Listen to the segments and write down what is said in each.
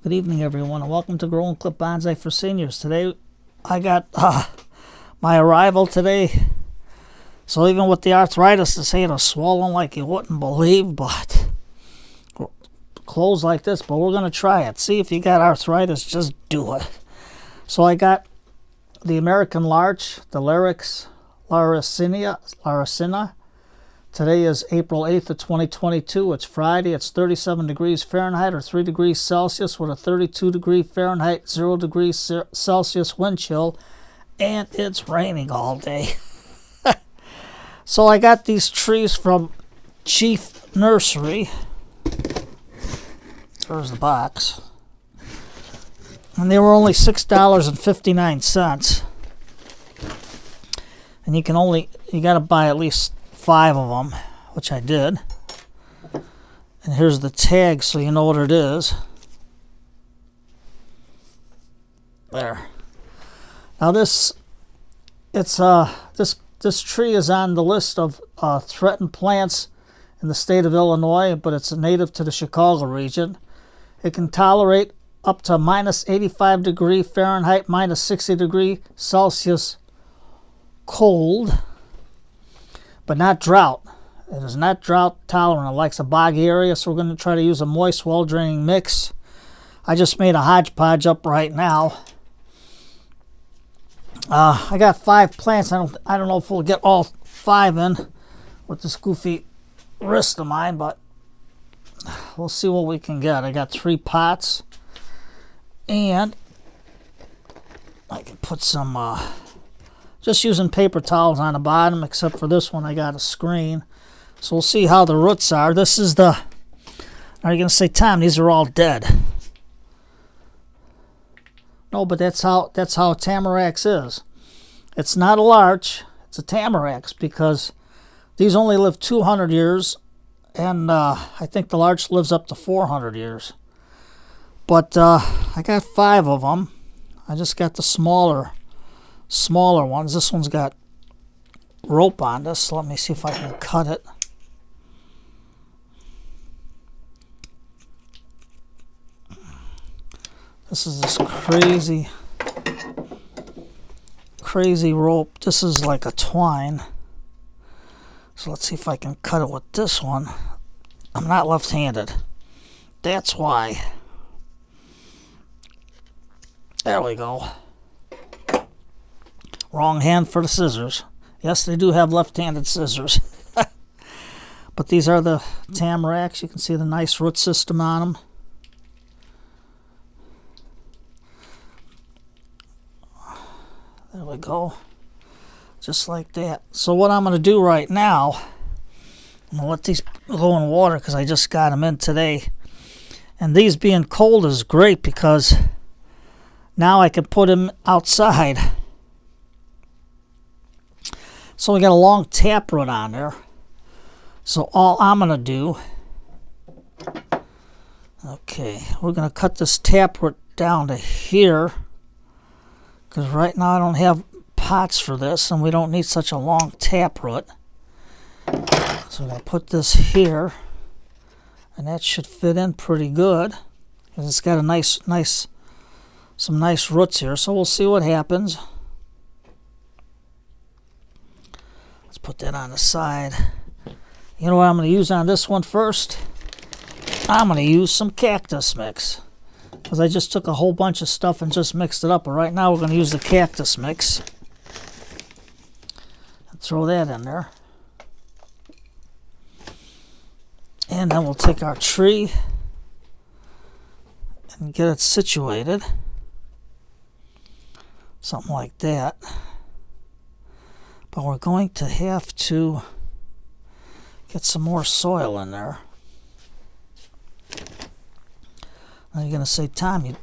Good evening, everyone, and welcome to Grow and Clip Bonsai for Seniors. Today, I got my arrival today. So even with the arthritis, this hand is swollen like you wouldn't believe, but closed like this. But we're going to try it. See if you got arthritis, just do it. So I got the American Larch, the Larix Laricina. Today is April 8th of 2022. It's Friday. It's 37 degrees Fahrenheit or 3 degrees Celsius with a 32 degree Fahrenheit, 0 degrees Celsius wind chill. And it's raining all day. So I got these trees from Chief Nursery. There's the box. And they were only $6.59. And you got to buy at least 5 of them, which I did. And here's the tag so you know what it is. There. Now this tree is on the list of threatened plants in the state of Illinois, but it's native to the Chicago region. It can tolerate up to minus 85 degree Fahrenheit, minus 60 degree Celsius cold, but not drought. It is not drought tolerant. It likes a boggy area, so we're going to try to use a moist, well-draining mix. I just made a hodgepodge up right now. I got 5 plants. I don't know if we'll get all 5 in with this goofy wrist of mine, but we'll see what we can get. I got 3 pots, and I can put some just using paper towels on the bottom, except for this one I got a screen. So we'll see how the roots are. This is the, are you going to say, Tom, these are all dead? No, but that's how Tamarack is. It's not a larch, it's a Tamarack, because these only live 200 years, and I think the larch lives up to 400 years. But I got 5 of them. I just got the smaller ones. This one's got rope on this. Let me see if I can cut it. This is this crazy rope. This is like a twine. So let's see if I can cut it with this one. I'm not left-handed. That's why. There we go. Wrong hand for the scissors. Yes, they do have left-handed scissors. But these are the Tamaracks. You can see the nice root system on them. There we go. Just like that. So what I'm going to do right now, I'm going to let these go in water because I just got them in today. And these being cold is great because now I can put them outside. So we got a long taproot on there. So all I'm going to do, okay, we're going to cut this taproot down to here. Because right now I don't have pots for this, and we don't need such a long taproot. So I'm going to put this here, and that should fit in pretty good. Because it's got a some nice roots here, so we'll see what happens. Let's put that on the side. You know what I'm going to use on this one first? I'm going to use some cactus mix. Because I just took a whole bunch of stuff and just mixed it up. But right now we're going to use the cactus mix. And throw that in there. And then we'll take our tree and get it situated. Something like that. But we're going to have to get some more soil in there. Now you're going to say, Tom, you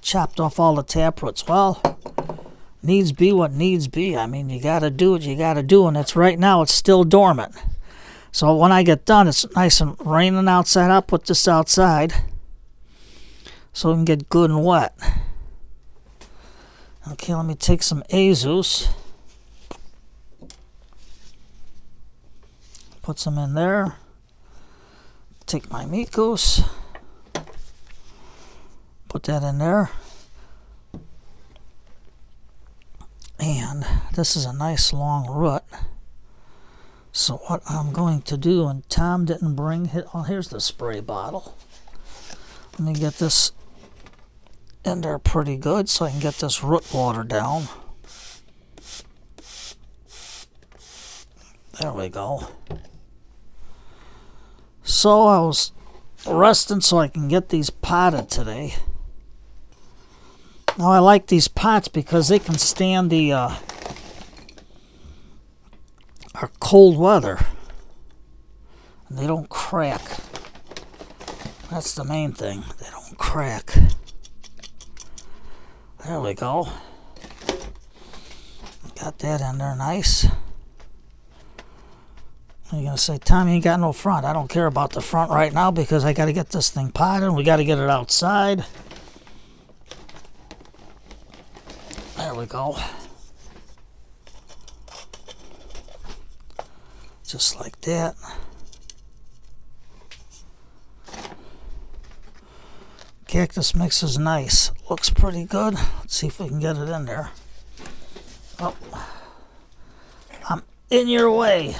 chopped off all the taproots. Well, needs be what needs be. I mean, you got to do what you got to do, and it's right now it's still dormant. So when I get done, it's nice and raining outside. I'll put this outside so we can get good and wet. Okay, let me take some azus. Put some in there. Take my Mikos. Put that in there. And this is a nice long root. So what I'm going to do, and Tom didn't bring it, oh, here's the spray bottle. Let me get this in there pretty good so I can get this root water down. There we go. So I was resting so I can get these potted today. Now I like these pots because they can stand the our cold weather. And they don't crack. That's the main thing. They don't crack. There we go. Got that in there nice. You're going to say, Tom, you ain't got no front. I don't care about the front right now because I got to get this thing potted. We got to get it outside. There we go. Just like that. Cactus mix is nice. Looks pretty good. Let's see if we can get it in there. Oh, I'm in your way.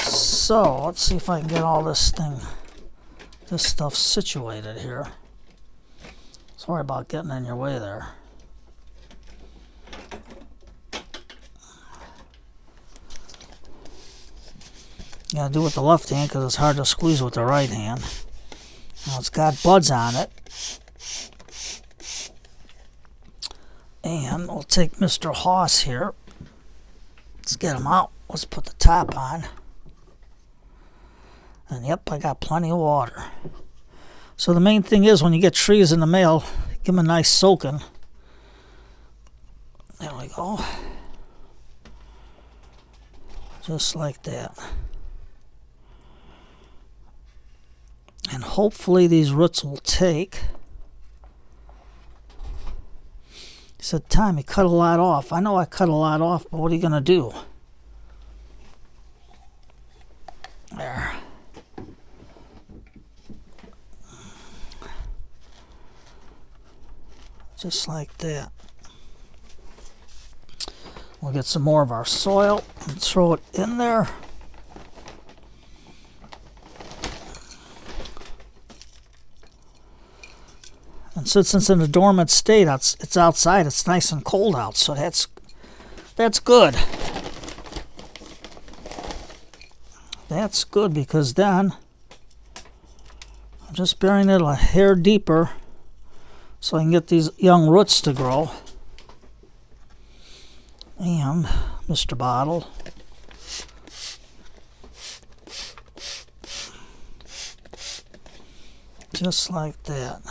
So, let's see if I can get all this stuff situated here. Sorry about getting in your way there. You gotta do it with the left hand because it's hard to squeeze with the right hand. Now it's got buds on it. And we'll take Mr. Hoss here. Let's get him out. Let's put the top on. And yep, I got plenty of water. So the main thing is when you get trees in the mail, give them a nice soaking. There we go. Just like that. And hopefully these roots will take. He said, Tom, you cut a lot off. I know I cut a lot off, but what are you going to do? There. Just like that. We'll get some more of our soil and throw it in there. And since it's in a dormant state, it's outside, it's nice and cold out, so that's good. That's good because then I'm just burying it a hair deeper so I can get these young roots to grow. And Mr. Bottle. Just like that.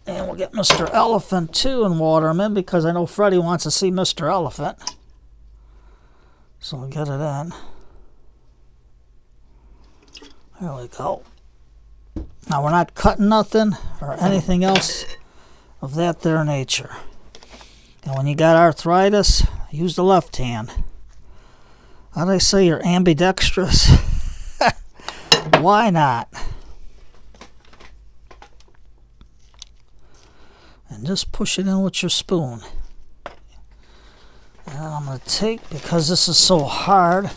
And we'll get Mr. Elephant too and water him in because I know Freddie wants to see Mr. Elephant. So we'll get it in. There we go. Now we're not cutting nothing or anything else of that there nature. And when you got arthritis, use the left hand. How do they say you're ambidextrous? Why not? And just push it in with your spoon. And then I'm going to take, because this is so hard,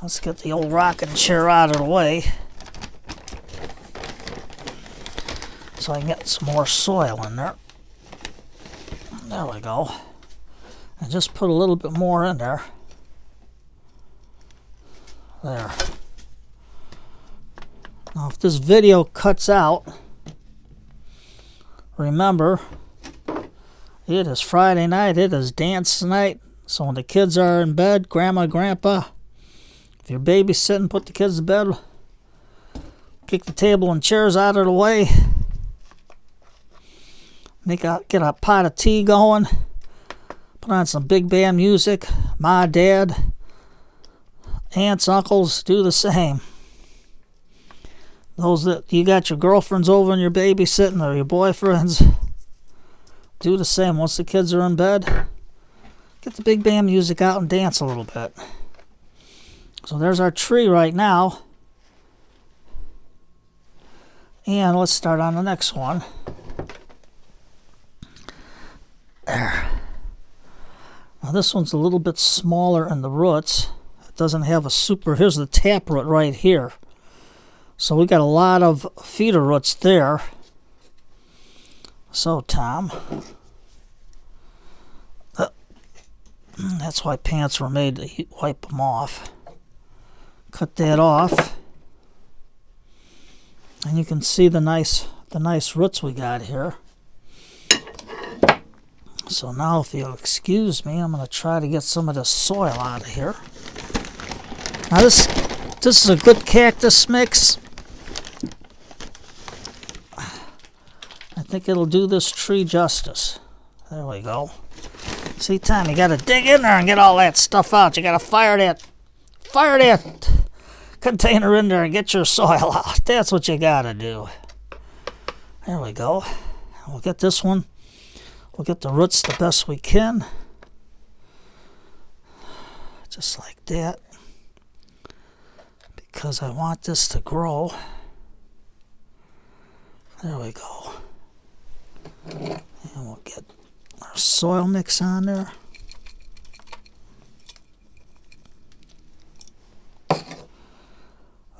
let's get the old rocking chair out of the way so I can get some more soil in there. There we go. And just put a little bit more in there. There. Now if this video cuts out, remember, it is Friday night, it is dance night. So when the kids are in bed, Grandma, Grandpa, if you're babysitting, put the kids to bed, kick the table and chairs out of the way, get a pot of tea going, put on some big band music, Ma, Dad, aunts, uncles, do the same. Those that you got your girlfriends over and you're babysitting or your boyfriends, do the same. Once the kids are in bed, get the big band music out and dance a little bit. So there's our tree right now. And let's start on the next one. There. Now this one's a little bit smaller in the roots. It doesn't have a super, here's the taproot right here. So we got a lot of feeder roots there. So Tom, that's why pants were made to wipe them off. Cut that off. And you can see the nice roots we got here. So now if you'll excuse me, I'm going to try to get some of the soil out of here. Now this is a good cactus mix. I think it'll do this tree justice. There we go. See, Tom, you got to dig in there and get all that stuff out. You got to fire that container in there and get your soil out. That's what you got to do. There we go. We'll get this one. We'll get the roots the best we can. Just like that. Because I want this to grow. There we go. And we'll get our soil mix on there.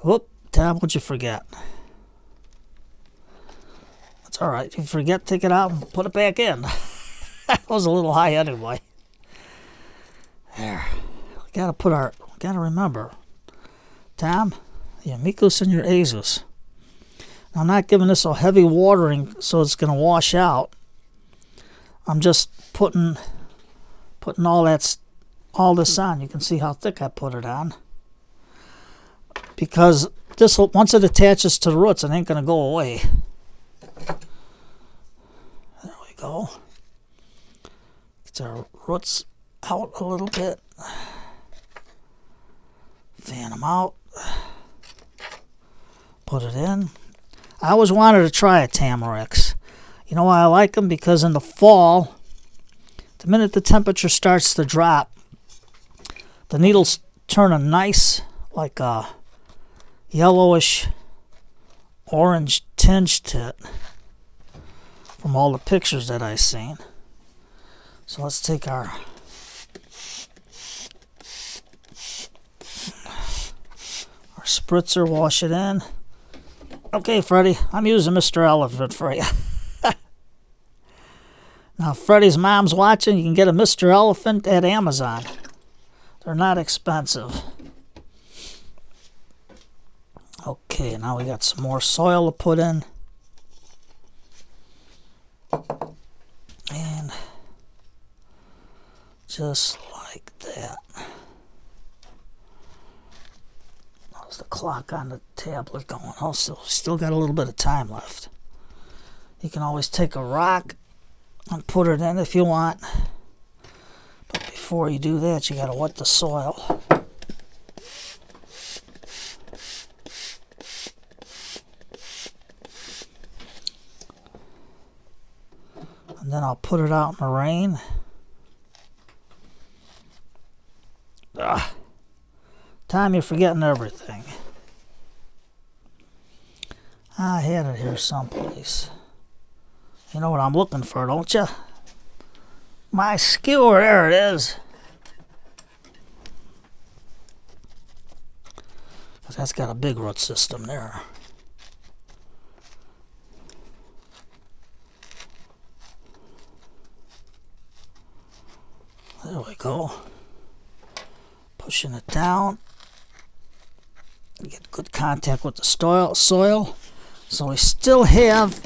Whoop, Tom, what'd you forget? It's all right. If you forget, take it out and put it back in. That was a little high anyway. There. We gotta remember, Tom, your Micos and your Azus. I'm not giving this a heavy watering so it's gonna wash out. I'm just putting all this on. You can see how thick I put it on. Because this, once it attaches to the roots, it ain't gonna go away. There we go. Get our roots out a little bit. Fan them out. Put it in. I always wanted to try a Tamaracks. You know why I like them? Because in the fall, the minute the temperature starts to drop, the needles turn a nice, like a yellowish orange tinge to it from all the pictures that I've seen. So let's take our spritzer, wash it in. Okay, Freddie, I'm using Mr. Elephant for you. Now, if Freddie's mom's watching, you can get a Mr. Elephant at Amazon. They're not expensive. Okay, now we got some more soil to put in. And just like that. How's the clock on the tablet going? Oh, still got a little bit of time left. You can always take a rock and put it in if you want. But before you do that, you got to wet the soil. And then I'll put it out in the rain. Tom, you're forgetting everything. I had it here someplace. You know what I'm looking for, don't you? My skewer, there it is. Because that's got a big root system there. There we go. Pushing it down. Get good contact with the soil. So we still have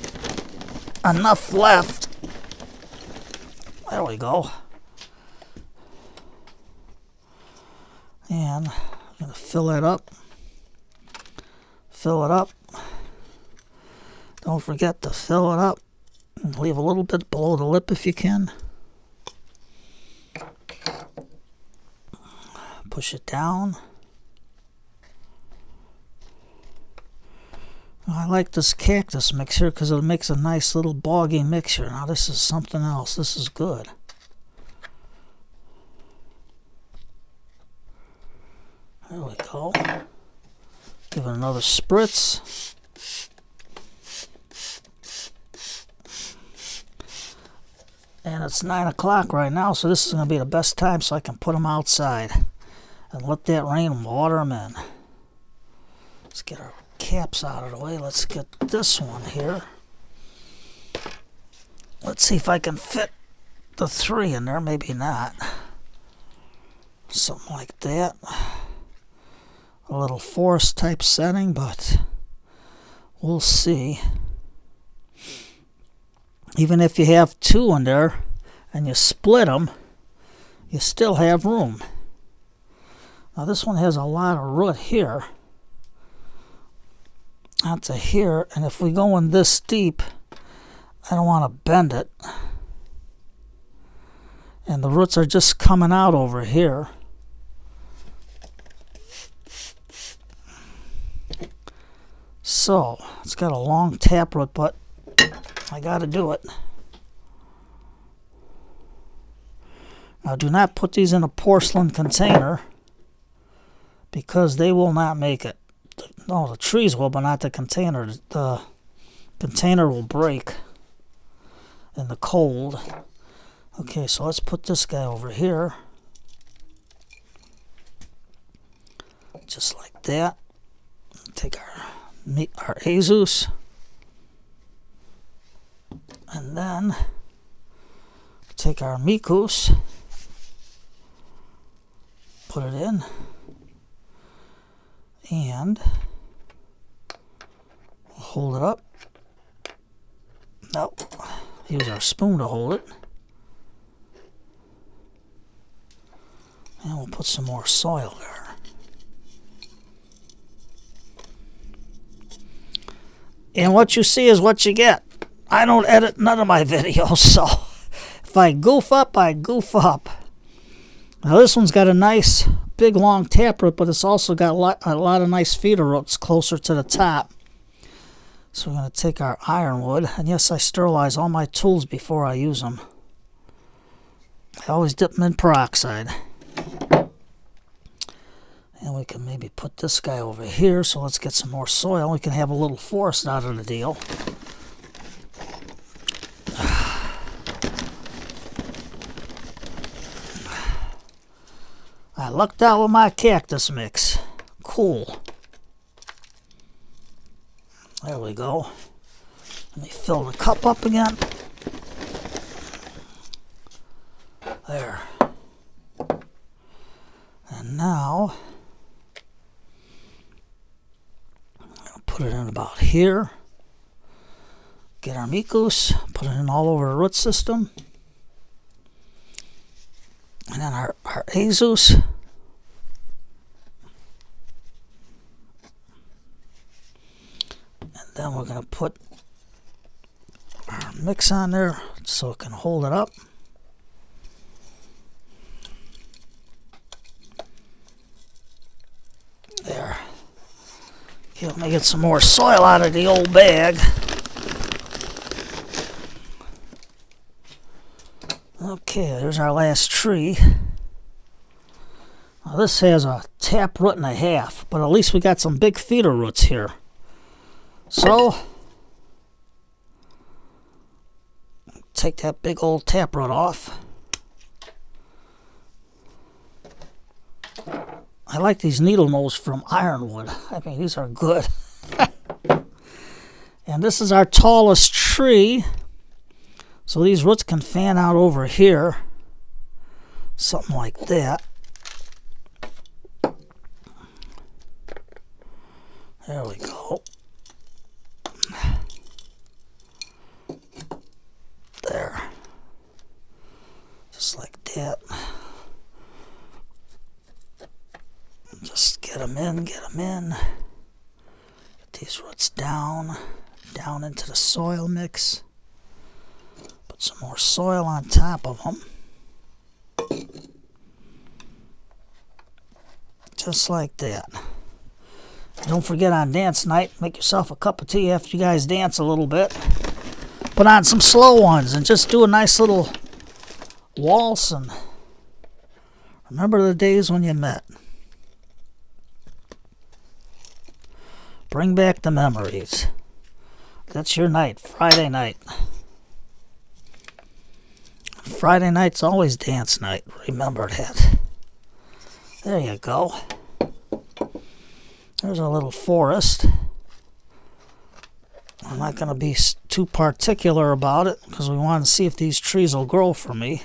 enough left. There we go. And I'm going to fill it up. Fill it up. Don't forget to fill it up. And leave a little bit below the lip if you can. Push it down. I like this cactus mixture because it makes a nice little boggy mixture. Now this is something else. This is good. There we go. Give it another spritz. And it's 9 o'clock right now, so this is going to be the best time so I can put them outside and let that rain water them in. Let's get our caps out of the way. Let's get this one here. Let's see if I can fit the 3 in there. Maybe not. Something like that. A little forest type setting, but we'll see. Even if you have 2 in there and you split them, you still have room. Now this one has a lot of root here onto here, and if we go in this deep, I don't want to bend it. And the roots are just coming out over here. So it's got a long taproot, but I got to do it. Now do not put these in a porcelain container because they will not make it. No, the trees will, but not the container. The container will break in the cold. Okay, so let's put this guy over here. Just like that. Take our Jesus. And then take our Mikus. Put it in. And hold it up. Nope. Use our spoon to hold it. And we'll put some more soil there. And what you see is what you get. I don't edit none of my videos, so if I goof up, I goof up. Now this one's got a nice big long taproot, but it's also got a lot of nice feeder roots closer to the top. So we're going to take our ironwood, and yes, I sterilize all my tools before I use them. I always dip them in peroxide. And we can maybe put this guy over here, so let's get some more soil. We can have a little forest out of the deal. I lucked out with my cactus mix. Cool. There we go. Let me fill the cup up again. There. And now, I'm going to put it in about here. Get our Mikus, put it in all over the root system. And then our Jesus. And then we're going to put our mix on there so it can hold it up. There. Okay, let me get some more soil out of the old bag. Okay, there's our last tree. Now this has a tap root and a half, but at least we got some big feeder roots here. So, take that big old tap root off. I like these needle nose from ironwood. I mean, these are good. And this is our tallest tree. So these roots can fan out over here. Something like that. There we go. There. Just like that. Just get them in, get them in. Get these roots down into the soil mix. Put some more soil on top of them. Just like that. Don't forget on dance night, make yourself a cup of tea after you guys dance a little bit. Put on some slow ones and just do a nice little waltz and remember the days when you met. Bring back the memories. That's your night, Friday night. Friday night's always dance night. Remember that. There you go. There's a little forest. I'm not going to be too particular about it because we want to see if these trees will grow for me.